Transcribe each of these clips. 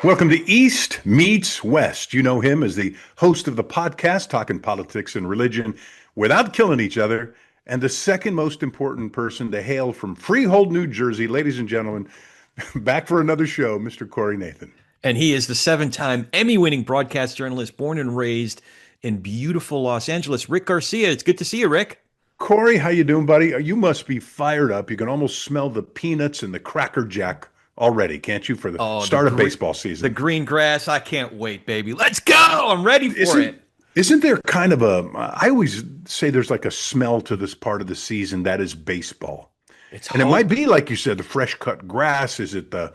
Welcome to East Meets West. You know him as the host of the podcast, Talking Politics and Religion Without Killing Each Other, and the second most important person to hail from Freehold, New Jersey. Ladies and gentlemen, back for another show, Mr. Corey Nathan. And he is the 7-time Emmy-winning broadcast journalist, born and raised in beautiful Los Angeles, Rick Garcia. It's good to see you, Rick. Corey, how you doing, buddy? You must be fired up. You can almost smell the peanuts and the Cracker Jack already, can't you, for the start of baseball season? The green grass, I can't wait, baby. Let's go! I'm ready for it. Isn't there kind of I always say there's like a smell to this part of the season that is baseball. It might be, like you said, the fresh cut grass. Is it the,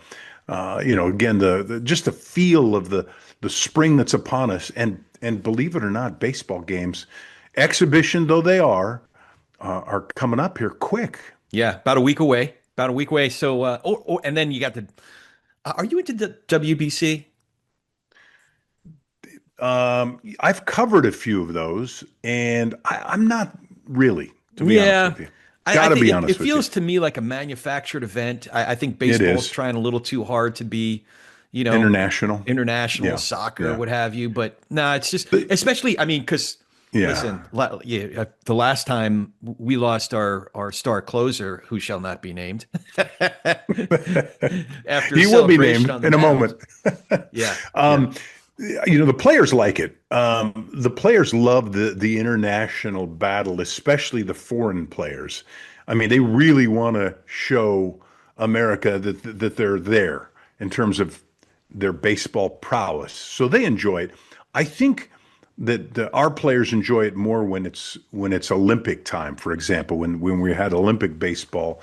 again, the just the feel of the spring that's upon us. And believe it or not, baseball games, exhibition though they are coming up here quick. Yeah, about a week away. So, and then you got are you into the WBC? I've covered a few of those, and I'm not really, to be honest with you. Gotta be honest with you. It feels to me like a manufactured event. I think baseball's trying a little too hard to be, international soccer, what have you. But no, it's just, especially, I mean, because listen, the last time we lost our star closer, who shall not be named, after he will be named in a moment. The players like it. The players love the international battle, especially the foreign players. I mean, they really want to show America that they're there in terms of their baseball prowess. So they enjoy it. I think that our players enjoy it more when it's Olympic time. For example, when we had Olympic baseball,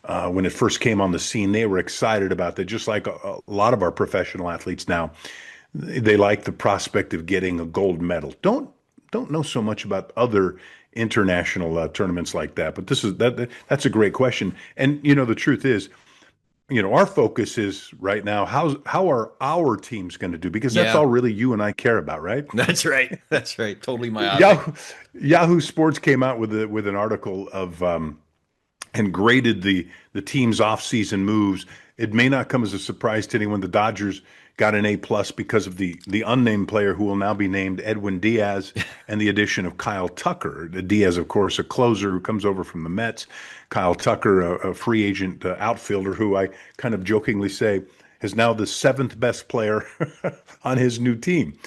when it first came on the scene, they were excited about that. Just like a lot of our professional athletes now, they like the prospect of getting a gold medal. Don't know so much about other international tournaments like that, but that's a great question. And the truth is, our focus is right now, how are our teams going to do? Because that's all really you and I care about, right? That's right. Totally my Yahoo Sports came out with an article of and graded the team's offseason moves. It may not come as a surprise to anyone. The Dodgers got an A+ because of the unnamed player who will now be named Edwin Diaz, and the addition of Kyle Tucker. Diaz, of course, a closer who comes over from the Mets. Kyle Tucker, a free agent outfielder who I kind of jokingly say is now the 7th best player on his new team.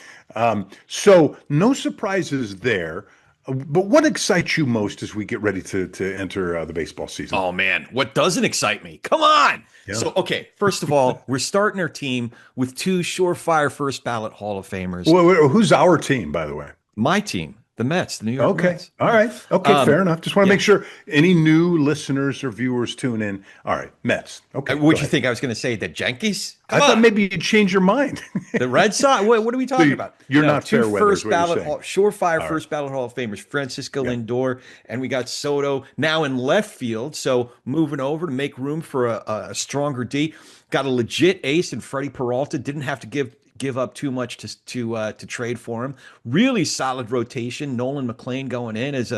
So no surprises there. But what excites you most as we get ready to enter the baseball season? Oh, man, what doesn't excite me? Come on. Yeah. So, okay, first of all, we're starting our team with 2 surefire first ballot Hall of Famers. Well, who's our team, by the way? My team, the Mets, the New York Mets. All right. Okay, fair enough. Just want to make sure any new listeners or viewers tune in. All right, Mets. Okay. What'd you think I was going to say? The Yankees? I thought maybe you'd change your mind. The Red Sox? What are we talking about? You're not fair weather. 2 surefire first ballot Hall of Famers, Francisco Lindor, and we got Soto now in left field. So moving over to make room for a stronger D. Got a legit ace in Freddie Peralta. Didn't have to give up too much to trade for him. Really solid rotation. Nolan McLean going in as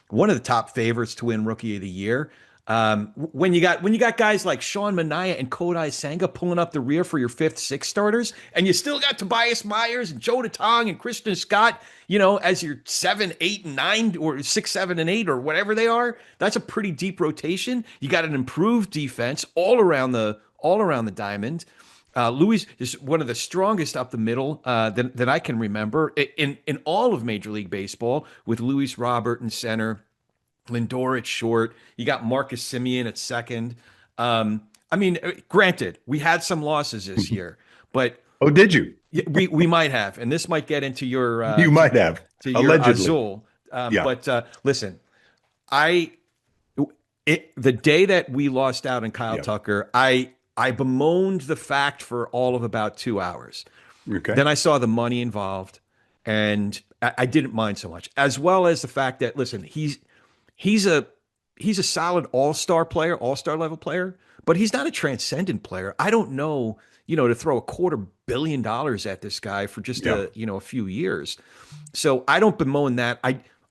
one of the top favorites to win Rookie of the Year. When you got guys like Sean Manaea and Kodai Senga pulling up the rear for your 5th, 6th starters, and you still got Tobias Myers and Joe Tong and Christian Scott, as your 7, 8, and 9, or 6, 7, and 8, or whatever they are. That's a pretty deep rotation. You got an improved defense all around the diamond. Luis is one of the strongest up the middle that I can remember in all of Major League Baseball, with Luis Robert in center, Lindor at short. You got Marcus Semien at second. I mean, granted, we had some losses this year, but did you? We might have, and this might get into your you might have to your allegedly. Azul. But listen, the day that we lost out on Kyle Tucker, I bemoaned the fact for all of about 2 hours. Okay. Then I saw the money involved, and I didn't mind so much, as well as the fact that, listen, he's a solid all-star player, all-star level player, but he's not a transcendent player. I don't know, to throw $250 million at this guy for just Yeah. a few years. So I don't bemoan that.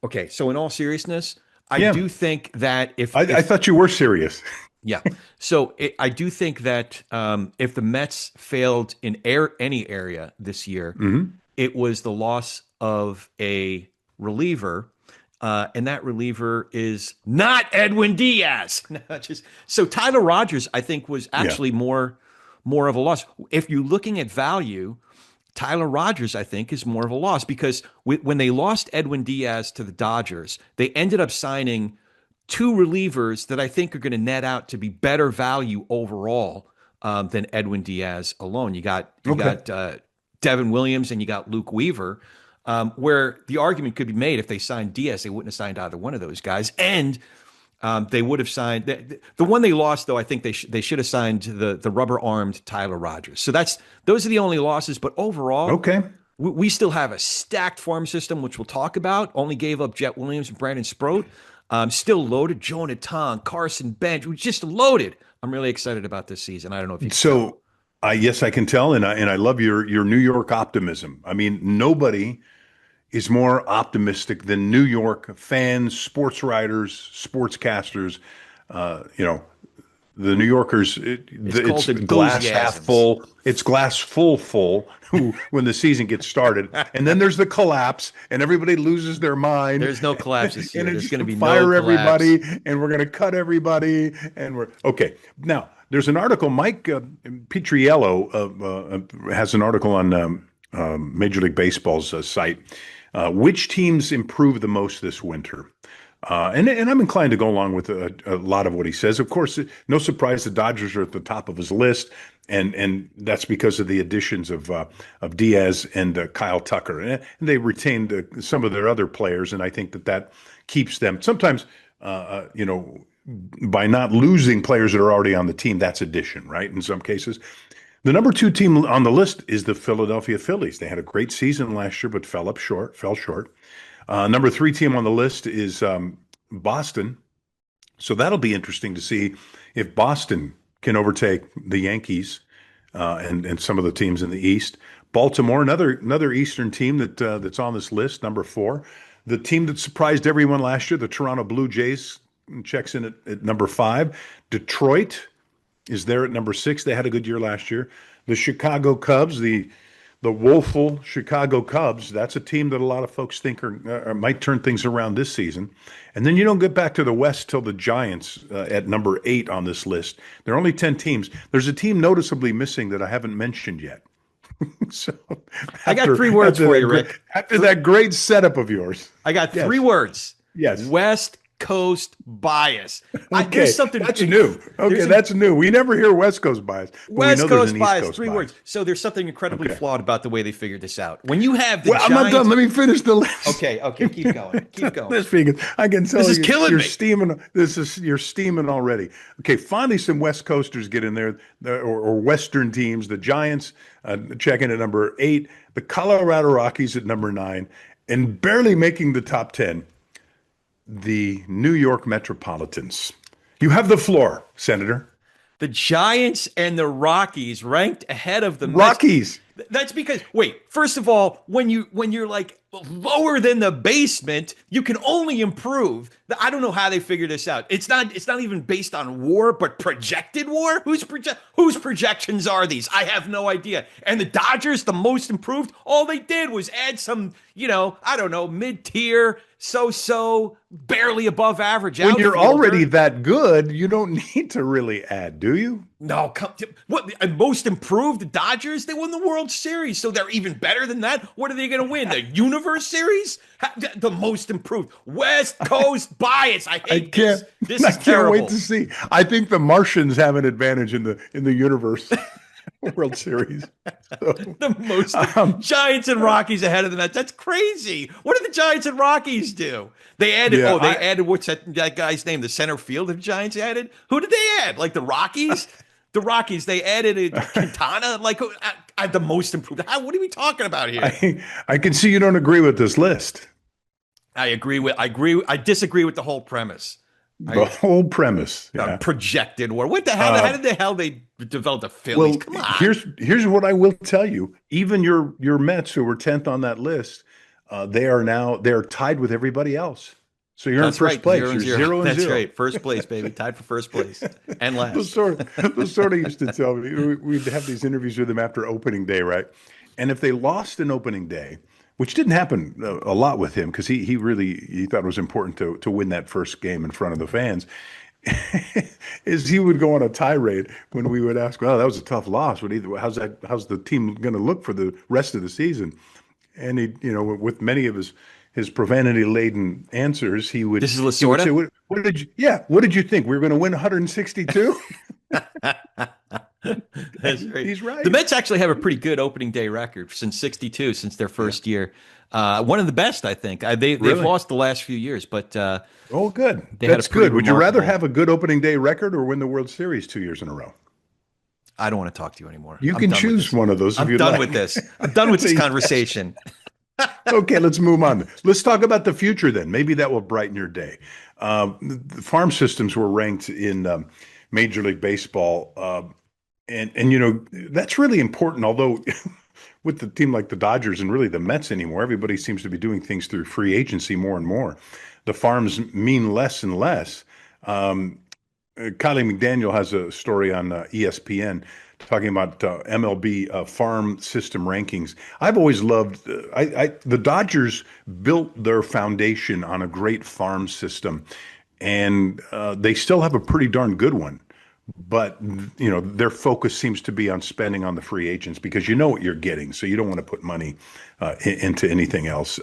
Okay. So in all seriousness, I Yeah. do think that I thought you were serious. yeah. So I do think that if the Mets failed in any area this year, Hmm. it was the loss of a reliever, and that reliever is not Edwin Diaz. No, so Tyler Rogers, I think, was Yeah. actually more of a loss. If you're looking at value, Tyler Rogers, I think, is more of a loss because when they lost Edwin Diaz to the Dodgers, they ended up signing two relievers that I think are going to net out to be better value overall than Edwin Diaz alone. Okay. Devin Williams and you got Luke Weaver, where the argument could be made if they signed Diaz, they wouldn't have signed either one of those guys, and they would have signed the one they lost. Though I think they should have signed the rubber armed Tyler Rogers. So those are the only losses. But overall, Okay. we still have a stacked farm system, which we'll talk about. Only gave up Jet Williams and Brandon Sproat. Still loaded. Jonah Tong, Carson Bench. We just loaded. I'm really excited about this season. I don't know if you can tell. So, yes, I can tell, and I love your New York optimism. I mean, nobody is more optimistic than New York fans, sports writers, sportscasters. You know, the New Yorkers. It's It's called glass half enthusiasms. full. It's glass full when the season gets started, and then there's the collapse, and everybody loses their mind. There's no collapse this year. And There's it's going to be no fire collapse. everybody, and we're going to cut everybody, and we're okay. Now, there's an article. Mike Petriello has an article on Major League Baseball's site. Which teams improved the most this winter? And I'm inclined to go along with a lot of what he says. Of course, no surprise the Dodgers are at the top of his list, and that's because of the additions of Diaz and Kyle Tucker, and they retained some of their other players, and I think that keeps them. Sometimes, by not losing players that are already on the team, that's addition, right? In some cases. The number two team on the list is the Philadelphia Phillies. They had a great season last year, but fell short. Number three team on the list is Boston. So that'll be interesting to see if Boston can overtake the Yankees and some of the teams in the East. Baltimore, another Eastern team that's on this list, number four. The team that surprised everyone last year, the Toronto Blue Jays, checks in at number five. Detroit is there at number six. They had a good year last year. The Chicago Cubs, the woeful Chicago Cubs, that's a team that a lot of folks think might turn things around this season. And then you don't get back to the West till the Giants at number eight on this list. There are only 10 teams. There's a team noticeably missing that I haven't mentioned yet. So I got three words for you, Rick. After that great setup of yours. I got Yes. three words. Yes. West Coast bias. Okay, There's something that's new. Okay, that's new. We never hear West Coast bias. But we West know there's Coast an East bias. Coast Three bias. words. So there's something incredibly Okay. flawed about the way they figured this out. When you have the Well, I'm Giants, not done. Let me finish the list. Okay, keep going. Keep going. This because I can tell This is you, killing you're me. steaming. You're steaming already. Okay, finally some West Coasters get in there, or Western teams. The Giants check in at number eight. The Colorado Rockies at number nine, and barely making the top 10. The New York Metropolitans. You have the floor, Senator. The Giants and the Rockies ranked ahead of the Mets. Rockies. That's because first of all, when you're like lower than the basement, you can only improve. I don't know how they figure this out. It's not even based on WAR, but projected WAR. Whose projections are these? I have no idea. And the Dodgers, the most improved, all they did was add some, I don't know, mid-tier, so barely above average. When you're outfielder. already that good, you don't need to really add, do you? No, what? Most improved, the Dodgers, they won the World Series, so they're even better than that. What are they going to win? The Universe Series? The most improved. West Coast bias. I hate this. This I is can't terrible. wait to see. I think the Martians have an advantage in the universe World Series. So, The most Giants and Rockies ahead of the Mets. That's crazy. What did the Giants and Rockies do? They added. Yeah, they added. What's that guy's name? The center field the Giants added. Who did they add? Like the Rockies. The Rockies, they added a Quintana, the most improved. What are we talking about here? I can see you don't agree with this list. I agree. I disagree with the whole premise. The whole premise. A Yeah. projected war. What the hell? How Uh, did the hell they develop the Phillies? well, Come on. here's what I will tell you. Even your Mets, who were 10th on that list, they're tied with everybody else. So you're in That's first right. place. Zero and You're zero. 0-0. That's right. First place, baby. Tied for first place and last. The sort of used to tell me we'd have these interviews with him after opening day, right? And if they lost an opening day, which didn't happen a lot with him because he really he thought it was important to win that first game in front of the fans, is he would go on a tirade when we would ask, "Well, that was a tough loss. How's the team going to look for the rest of the season?" And with many of his profanity laden answers, This is he would say, Lasorda. what did you think? We were going to win 162?" That's right. He's The right. Mets actually have a pretty good opening day record since '62, since their Yeah, first year. One of the best, I think. They've really. lost the last few years, but Oh, good. they had a That's pretty good. Would you rather remarkable. have a good opening day record or win the World Series 2 years in a row? I don't want to talk to you anymore. You I'm can done with choose this. one of those if I'm you'd done with like. this. I'm done with That's this easy. Yes. conversation. Okay, let's move on. Let's talk about the future then. Maybe that will brighten your day. The farm systems were ranked in Major League Baseball, and that's really important. Although with the team like the Dodgers and really the Mets anymore, everybody seems to be doing things through free agency more and more. The farms mean less and less. Um, Kylie McDaniel has a story on ESPN talking about MLB farm system rankings. I've always loved the Dodgers built their foundation on a great farm system, and they still have a pretty darn good one. But their focus seems to be on spending on the free agents because you know what you're getting, so you don't want to put money into anything else.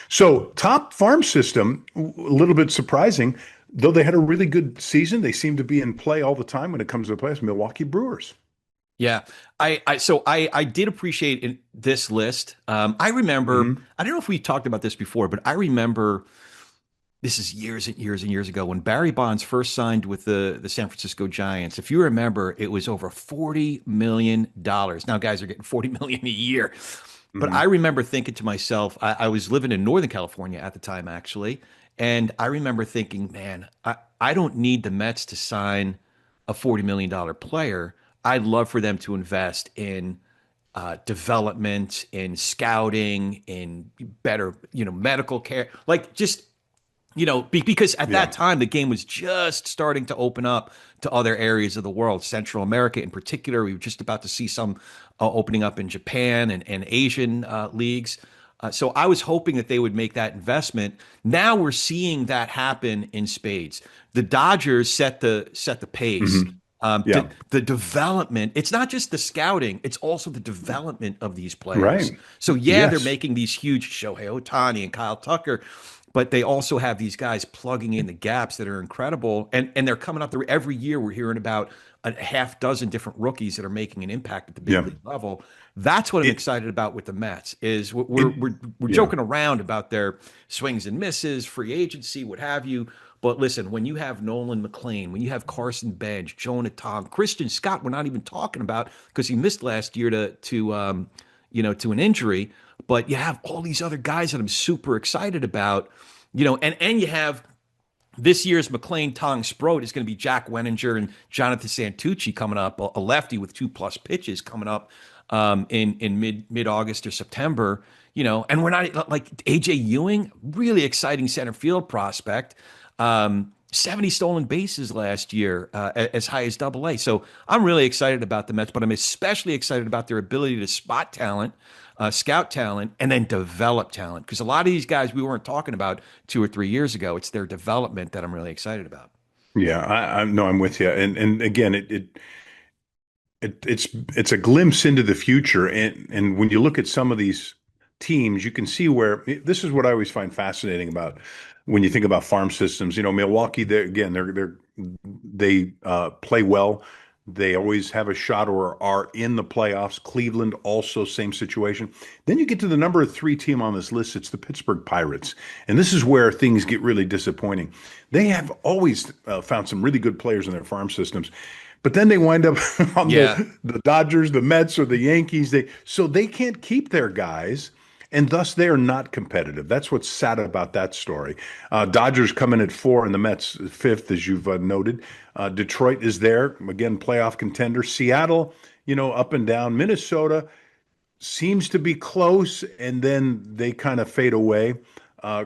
So top farm system, a little bit surprising, though they had a really good season. They seem to be in play all the time when it comes to the playoffs. Milwaukee Brewers. Yeah, I did appreciate this list. I remember. Hmm. I don't know if we talked about this before, but I remember this is years and years and years ago when Barry Bonds first signed with the San Francisco Giants. If you remember, it was over $40 million. Now guys are getting 40 million a year. But I Hmm. remember thinking to myself, I was living in Northern California at the time, actually. And I remember thinking, man, I don't need the Mets to sign a $40 million player. I'd love for them to invest in development, in scouting, in better, medical care, like just because at Yeah. that time the game was just starting to open up to other areas of the world, Central America in particular. We were just about to see some opening up in Japan and Asian leagues. So I was hoping that they would make that investment. Now we're seeing that happen in spades. The Dodgers set the pace. Hmm. The Yeah. the development, it's not just the scouting, it's also the development of these players. Right. So yeah, they're Yes. making these huge Shohei Ohtani and Kyle Tucker, but they also have these guys plugging in the gaps that are incredible. And they're coming up there every year. We're hearing about a half dozen different rookies that are making an impact at the big Yeah. league level. That's what I'm It excited about with the Mets is it we're yeah. joking around about their swings and misses, free agency, what have you. But listen, when you have Nolan McLean, when you have Carson Bench, Jonah Tom, Christian Scott, we're not even talking about because he missed last year to an injury. But you have all these other guys that I'm super excited about, and you have this year's McLean Tong Sproat is going to be Jack Wenninger and Jonathan Santucci coming up, a lefty with 2+ pitches coming up in mid August or September. And we're not like AJ Ewing, really exciting center field prospect. 70 stolen bases last year, as high as AA. So I'm really excited about the Mets, but I'm especially excited about their ability to spot talent, scout talent, and then develop talent. Because a lot of these guys we weren't talking about 2 or 3 years ago. It's their development that I'm really excited about. Yeah. I no, I'm with you. And again, it's a glimpse into the future. And when you look at some of these teams, you can see where this is what I always find fascinating about when you think about farm systems. Milwaukee, they play well. They always have a shot or are in the playoffs. Cleveland also same situation. Then you get to the number three team on this list. It's the Pittsburgh Pirates, and this is where things get really disappointing. They have always found some really good players in their farm systems, but then they wind up on Yeah. the Dodgers, the Mets, or the Yankees. They can't keep their guys, and thus they are not competitive. That's what's sad about that story. Dodgers come in at 4 and the Mets fifth, as you've noted. Detroit is there, again, playoff contender. Seattle, up and down. Minnesota seems to be close, and then they kind of fade away.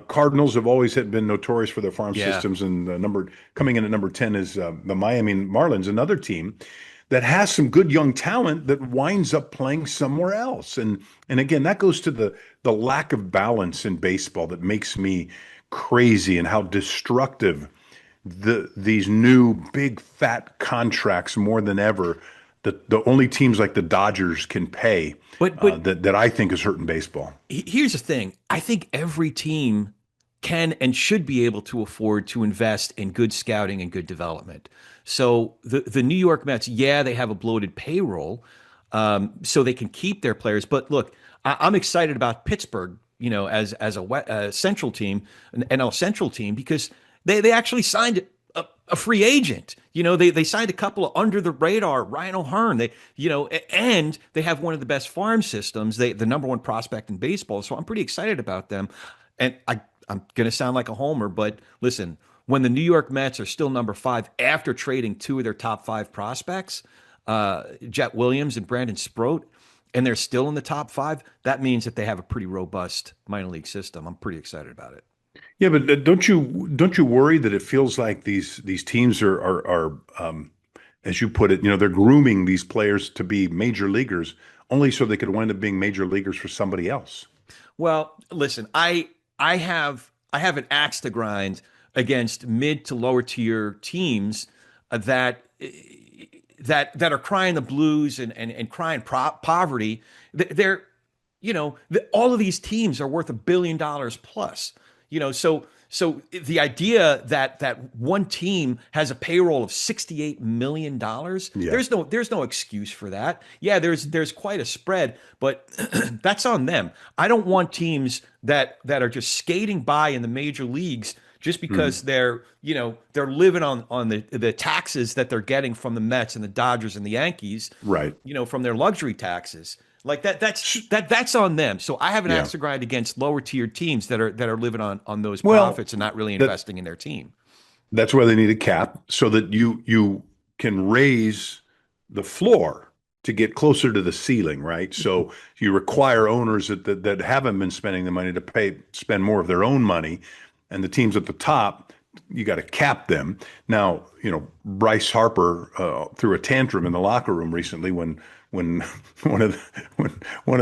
Cardinals have always had been notorious for their farm Yeah. systems, and coming in at number 10 is the Miami Marlins, another team that has some good young talent that winds up playing somewhere else. And again, that goes to the lack of balance in baseball that makes me crazy, and how destructive these new big fat contracts more than ever the only teams like the Dodgers can pay, But that I think is hurting baseball. here's the thing. I think every team can and should be able to afford to invest in good scouting and good development. So the New York Mets, yeah, they have a bloated payroll, so they can keep their players. But look, I'm excited about Pittsburgh, as a Central team, an NL Central team, because they actually signed a free agent. They signed a couple of under the radar, Ryan O'Hearn. And they have one of the best farm systems. The number one prospect in baseball. So I'm pretty excited about them. And I'm going to sound like a homer, but listen, when the New York Mets are still number 5 after trading 2 of their top 5 prospects, Jet Williams and Brandon Sproat, and they're still in the top 5, that means that they have a pretty robust minor league system. I'm pretty excited about it. Yeah, but don't you worry that it feels like these teams are as you put it, they're grooming these players to be major leaguers only so they could wind up being major leaguers for somebody else. Well, listen, I have an axe to grind against mid to lower tier teams that are crying the blues and crying poverty. They're all of these teams are worth $1 billion plus. So the idea that one team has a payroll of $68 million, Yeah. there's no excuse for that. Yeah, there's quite a spread, but that's on them. I don't want teams that are just skating by in the major leagues just because Mhm. they're living on the taxes that they're getting from the Mets and the Dodgers and the Yankees, Right. from their luxury taxes. Like that's on them. So I have an Yeah. axe to grind against lower tiered teams that are living on those Well, profits and not really that investing in their team. that's why they need a cap so that you can raise the floor to get closer to the ceiling, right? So you require owners that haven't been spending the money to spend more of their own money, and the teams at the top, you got to cap them. Now, Bryce Harper threw a tantrum in the locker room recently when one of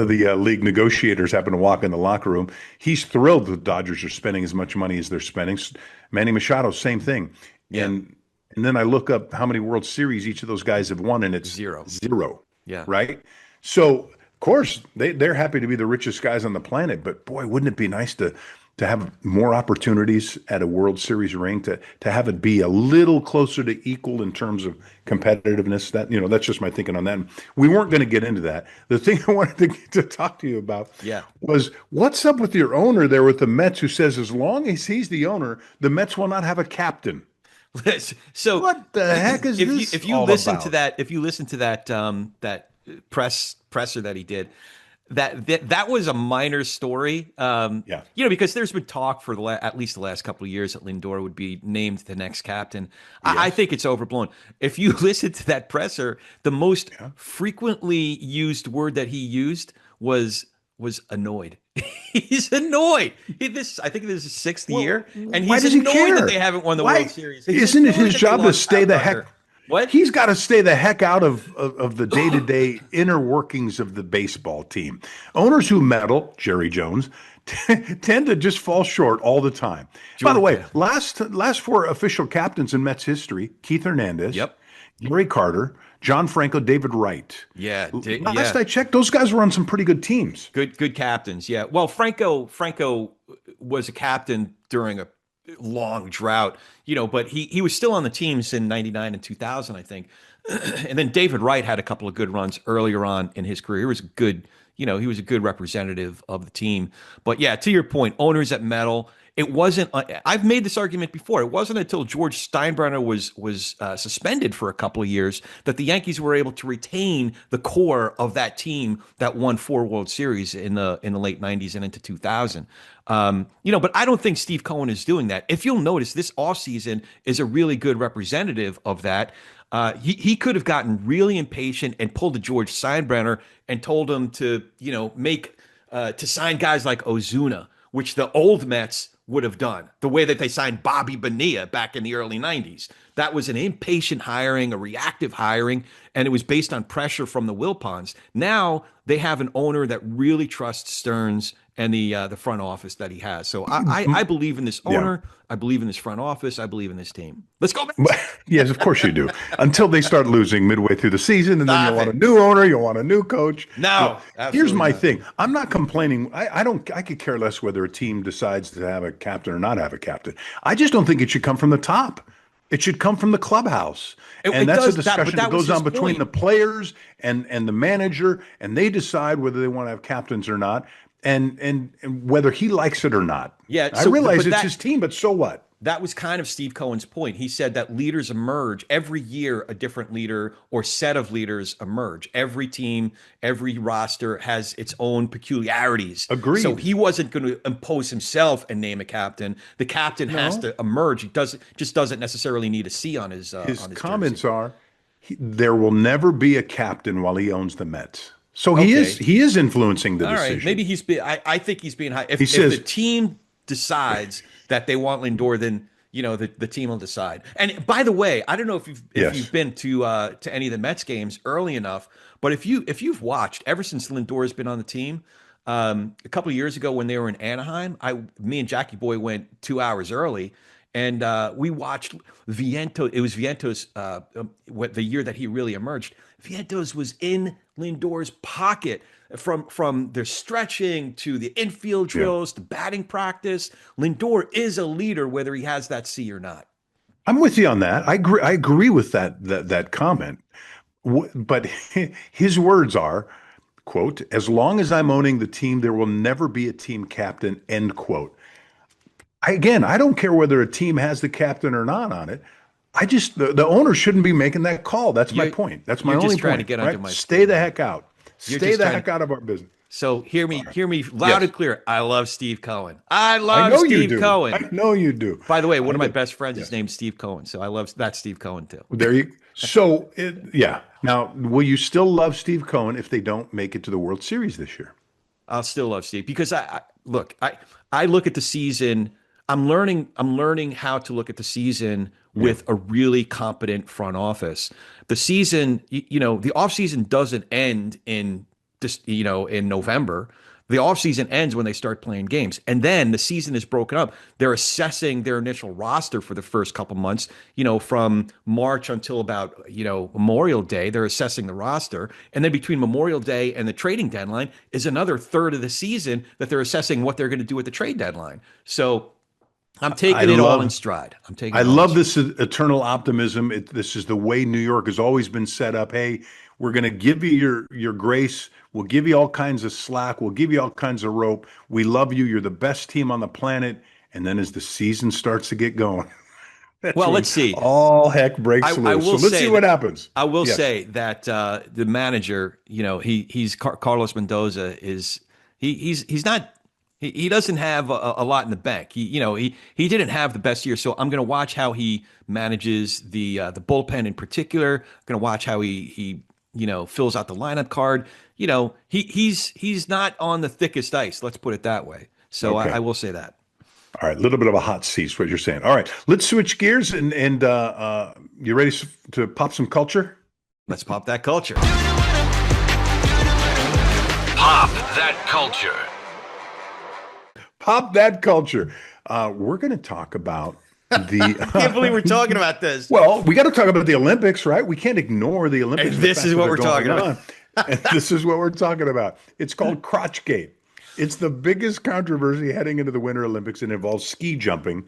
the league negotiators happened to walk in the locker room. He's thrilled the Dodgers are spending as much money as they're spending. Manny Machado, same thing. Yeah, And then I look up how many World Series each of those guys have won, and it's zero. zero, Yeah. right? So of course they're happy to be the richest guys on the planet, but boy, wouldn't it be nice to have more opportunities at a World Series ring, to have it be a little closer to equal in terms of competitiveness. That's just my thinking on that. We weren't going to get into that. The thing I wanted to talk to you about Yeah. was what's up with your owner there with the Mets, who says as long as he's the owner, the Mets will not have a captain. So What the heck is this if you all listen to about? that presser that he did, that was a minor story. Yeah. Because there's been talk for at least the last couple of years that Lindor would be named the next captain. I Yes. think it's overblown. If you listen to that presser, the most Yeah. frequently used word that he used was annoyed. He's annoyed. I think this is his 6th Well, year, and why he's does he annoyed that care? they haven't won the World Why Series. He's isn't it annoyed his that they job to lost stay Trout the heck? Thunder. What? He's got to stay the heck out of the day-to-day inner workings of the baseball team. Owners who meddle, Jerry Jones, tend to just fall short all the time. By the way, Yeah. last 4 official captains in Mets history: Keith Hernandez, Yep. Gary Carter, John Franco, David Wright. Yeah. Last Yeah. I checked, those guys were on some pretty good teams. Good captains. Yeah. Well, Franco was a captain during a long drought, but he was still on the teams in 99 and 2000, I think. And then David Wright had a couple of good runs earlier on in his career. He was a good, he was a good representative of the team. But yeah, to your point, owners that meddle. It wasn't. I've made this argument before. It wasn't until George Steinbrenner was suspended for a couple of years that the Yankees were able to retain the core of that team that won 4 World Series in the late '90s and into 2000. But I don't think Steve Cohen is doing that. If you'll notice, this offseason is a really good representative of that. He could have gotten really impatient and pulled to George Steinbrenner and told him to, make to sign guys like Ozuna, which the old Mets would have done, the way that they signed Bobby Bonilla back in the early '90s. That was an impatient hiring, a reactive hiring, and it was based on pressure from the Wilpons. Now they have an owner that really trusts Stearns and the front office that he has. So I believe in this owner. Yeah. I believe in this front office. I believe in this team. Let's go, Mets. Yes, of course you do. Until they start losing midway through the season, and then you want a new owner, you want a new coach. No, here's my thing. I'm not complaining. I could care less whether a team decides to have a captain or not have a captain. I just don't think it should come from the top. It should come from the clubhouse. And that's a discussion that goes on between the players and the manager, and they decide whether they want to have captains or not, and whether he likes it or not. Yeah, I realize it's his team, but so what? That was kind of Steve Cohen's point. He said that leaders emerge every year. A different leader or set of leaders emerge. Every team, every roster has its own peculiarities. Agreed. So he wasn't going to impose himself and name a captain. The captain has to emerge. He doesn't necessarily need a C on his comments jersey. are, there will never be a captain while he owns the Mets. So he is influencing the decision. All right, maybe I think he's being high. If the team decides that they want Lindor, then the team will decide. And by the way, I don't know if you've been to any of the Mets games early enough, but if you've watched ever since Lindor has been on the team, a couple of years ago when they were in Anaheim, me and Jackie Boy went 2 hours early, and we watched Vientos. It was Vientos the year that he really emerged. Vientos was in Lindor's pocket from their stretching to the infield drills to batting practice. Lindor is a leader, whether he has that C or not. I'm with you on that. I agree with that comment. But his words are, quote, "As long as I'm owning the team, there will never be a team captain," end quote. I don't care whether a team has the captain or not on it. I just the owner shouldn't be making that call. That's my point. That's my only point. You're just trying to get under my skin. Stay the heck out. Stay the heck out of our business. So hear me loud and clear. I love Steve Cohen. I love Steve Cohen. I know you do. By the way, one of my best friends is named Steve Cohen, so I love that Steve Cohen too. There you. So Now, will you still love Steve Cohen if they don't make it to the World Series this year? I'll still love Steve because I look at the season. I'm learning how to look at the season with a really competent front office. The season, the offseason doesn't end in November. The offseason ends when they start playing games. And then the season is broken up. They're assessing their initial roster for the first couple months, from March until about, Memorial Day. They're assessing the roster. And then between Memorial Day and the trading deadline is another third of the season that they're assessing what they're going to do at the trade deadline. So I'm taking it all in stride. I love this eternal optimism. This is the way New York has always been set up. Hey, we're going to give you your grace. We'll give you all kinds of slack. We'll give you all kinds of rope. We love you. You're the best team on the planet. And then as the season starts to get going, let's see. All heck breaks loose. So let's see what happens. I will say that the manager, he's Carlos Mendoza he's not. He doesn't have a lot in the bank. He didn't have the best year, so I'm going to watch how he manages the bullpen in particular. I'm going to watch how he fills out the lineup card. He's not on the thickest ice. Let's put it that way. So I will say that. All right, a little bit of a hot seat is what you're saying. All right, let's switch gears and you ready to pop some culture? Let's pop that culture. Pop that culture. Pop that culture. We're going to talk about the. I can't believe we're talking about this. Well, we got to talk about the Olympics, right? We can't ignore the Olympics. And this is what we're talking about. And this is what we're talking about. It's called CrotchGate. It's the biggest controversy heading into the Winter Olympics. It involves ski jumping,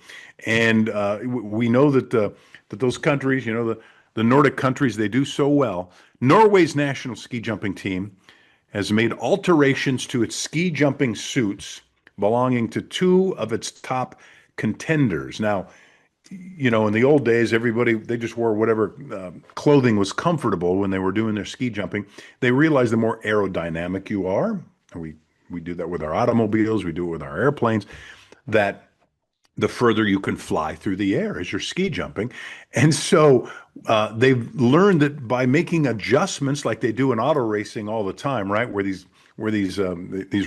and we know that those countries, the Nordic countries, they do so well. Norway's national ski jumping team has made alterations to its ski jumping suits belonging to two of its top contenders. Now, in the old days, they just wore whatever clothing was comfortable when they were doing their ski jumping. They realized the more aerodynamic you are, and we do that with our automobiles, we do it with our airplanes, that the further you can fly through the air as you're ski jumping. And so they've learned that by making adjustments like they do in auto racing all the time, right? Where these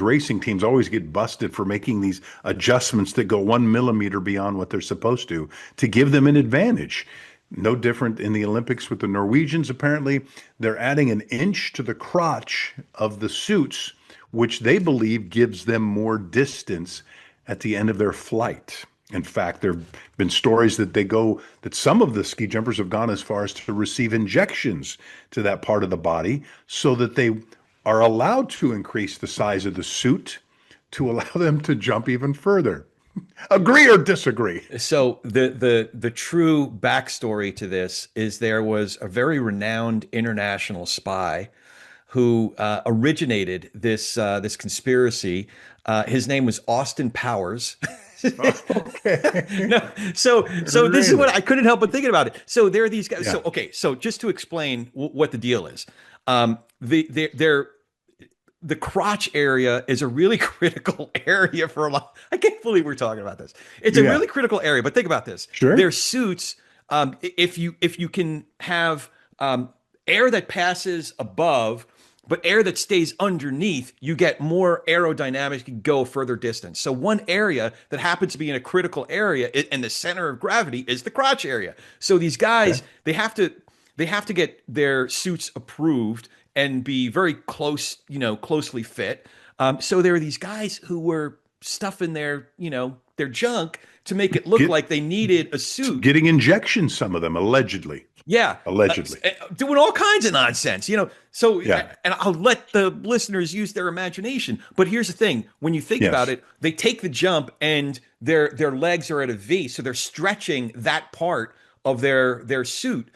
racing teams always get busted for making these adjustments that go 1 millimeter beyond what they're supposed to give them an advantage. No different in the Olympics with the Norwegians. Apparently, they're adding an inch to the crotch of the suits, which they believe gives them more distance at the end of their flight. In fact, there have been stories that some of the ski jumpers have gone as far as to receive injections to that part of the body so that they are allowed to increase the size of the suit to allow them to jump even further. Agree or disagree? So the true backstory to this is there was a very renowned international spy who originated this conspiracy. His name was Austin Powers. Okay. No, so this is what I couldn't help but thinking about it. So there are these guys. Yeah. So just to explain what the deal is, the crotch area is a really critical area for a lot. I can't believe we're talking about this. It's a really critical area, but think about this. Sure. Their suits, if you can have air that passes above, but air that stays underneath, you get more aerodynamics, you can go a further distance. So one area that happens to be in a critical area and the center of gravity is the crotch area. So these guys, they have to get their suits approved and be very closely fit. So there are these guys who were stuffing their junk to make it look like they needed a suit. Getting injections, some of them, allegedly. Yeah. Allegedly. Doing all kinds of nonsense, So, and I'll let the listeners use their imagination. But here's the thing. When you think about it, they take the jump and their legs are at a V. So they're stretching that part of their suit.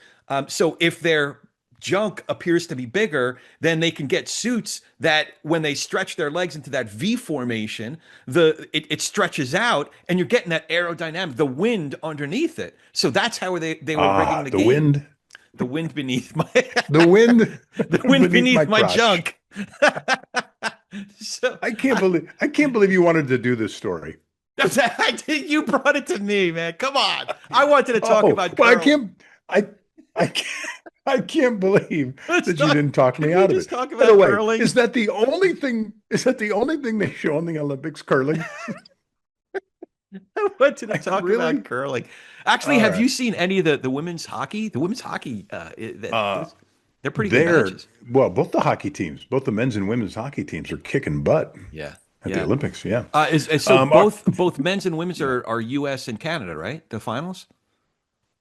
So if their junk appears to be bigger, then they can get suits that when they stretch their legs into that V formation, it stretches out and you're getting that aerodynamic, the wind underneath it. So that's how they were rigging the game. Wind. The wind beneath my the wind beneath my junk. So I can't believe you wanted to do this story. You brought it to me, man. Come on. I wanted to talk about well, I can't believe that you didn't talk me out of it. Talk about By the way, curling? is that the only thing they show in the Olympics, curling? I wanted to talk about curling. Actually, have you seen any of the women's hockey? The women's hockey, they're pretty good matches. Well, both the hockey teams, both the men's and women's hockey teams are kicking butt. Yeah. At the Olympics, yeah. Both men's and women's are U.S. and Canada, right? The finals.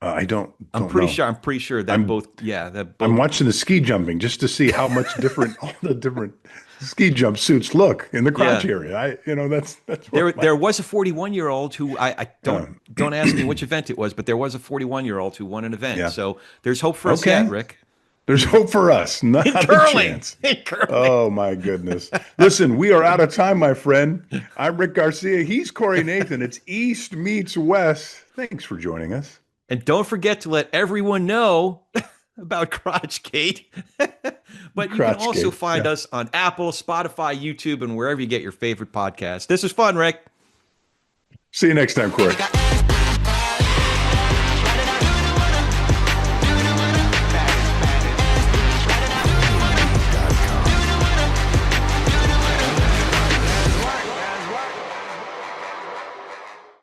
I don't. I'm pretty sure that both. I'm watching the ski jumping just to see how much different all the different ski jump suits look in the crotch area. That's there was a 41-year-old who I don't ask me which event it was, but there was a 41-year-old who won an event. Yeah. So there's hope for us yet, Rick. There's hope for us. Not a chance. Oh my goodness! Listen, we are out of time, my friend. I'm Rick Garcia. He's Corey Nathan. It's East meets West. Thanks for joining us. And don't forget to let everyone know about CrotchGate. But you can also find us on Apple, Spotify, YouTube, and wherever you get your favorite podcast. This was fun, Rick. See you next time, Corey.